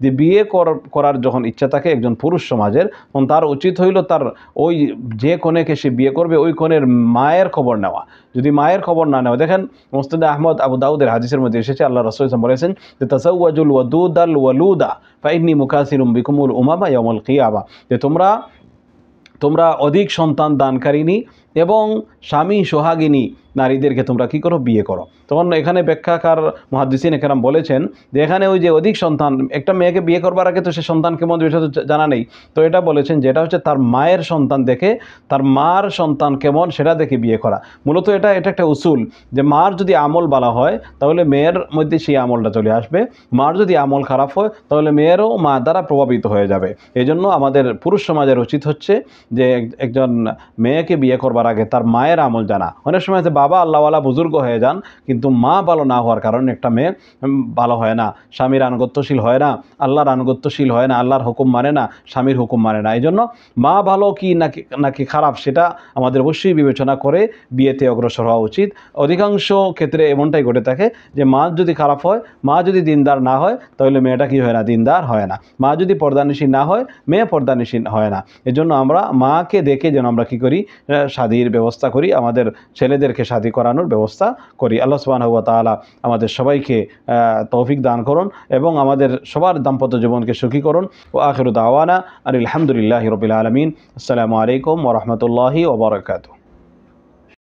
যে বিয়ে করার যখন ইচ্ছা থাকে একজন পুরুষ সমাজের, তখন তার উচিত হইল তার ওই যে কনেকে সে বিয়ে করবে ওই কনের মায়ের খবর নেওয়া। যদি মায়ের খবর না নেওয়া, দেখেন মুসনাদ আহমদ আবু দাউদের হাদিসের মধ্যে এসেছে আল্লাহ রাসূল বলেছেন যে তাসাওয়াজুল ওয়াদুদাল ওয়ালুদা ফাইন্নী মুকাসিরুম বিকুমুল উমামা ইয়াউমুল কিয়ামা, যে তোমরা অধিক সন্তান দানকারিনী এবং স্বামী সোহাগিনী নারীদেরকে তোমরা কি করো, বিয়ে করো। তখন এখানে ব্যাখ্যাকার মুহাদ্দিসিন একরাম বলেছেন যে এখানে ওই যে অধিক সন্তান, একটা মেয়েকে বিয়ে করবার আগে তো সে সন্তান কেমন বিষয় তো জানা নেই, তো এটা বলেছেন যেটা হচ্ছে তার মায়ের সন্তান দেখে, তার মার সন্তান কেমন সেটা দেখে বিয়ে করা। মূলত এটা একটা উসুল যে মার যদি আমল ভালো হয় তাহলে মেয়ের মধ্যে সেই আমলটা চলে আসবে, মার যদি আমল খারাপ হয় তাহলে মেয়েরও মা দ্বারা প্রভাবিত হয়ে যাবে। এই জন্য আমাদের পুরুষ সমাজের উচিত হচ্ছে যে একজন মেয়েকে বিয়ে করবার আগে তার মায়ের আমল জানা। অনেক সময় যে বাবা আল্লাহওয়ালা বুজুর্গ হয়ে যান কিন্তু মা ভালো না হওয়ার কারণে একটা মেয়ে ভালো হয় না, স্বামীর আনুগত্যশীল হয় না, আল্লাহর আনুগত্যশীল হয় না, আল্লাহর হুকুম মানে না, স্বামীর হুকুম মানে না। এই জন্য মা ভালো কি নাকি খারাপ সেটা আমাদের অবশ্যই বিবেচনা করে বিয়েতে অগ্রসর হওয়া উচিত। অধিকাংশ ক্ষেত্রে এমনটাই ঘটে থাকে যে মা যদি খারাপ হয়, মা যদি দিনদার না হয় তাহলে মেয়েটা কি হয় না, দিনদার হয় না। মা যদি পর্দানিশীন না হয় মেয়ে পর্দানিশীন হয় না। এজন্য আমরা মাকে দেখে যেন আমরা কি করি, শাদীর ব্যবস্থা করি, আমাদের ছেলেদেরকে শাদী করানোর ব্যবস্থা করি। আল্লাহ সুবহানাহু ওয়া তাআলা আমাদের সবাইকে তৌফিক দান করুন এবং আমাদের সবার দাম্পত্য জীবনকে সুখী করুন। ওয়া আখিরু দাওয়ানা আলহামদুলিল্লাহি রাব্বিল আলামিন। আসসালামু আলাইকুম ওয়া রাহমাতুল্লাহি ওয়া বারাকাতুহু।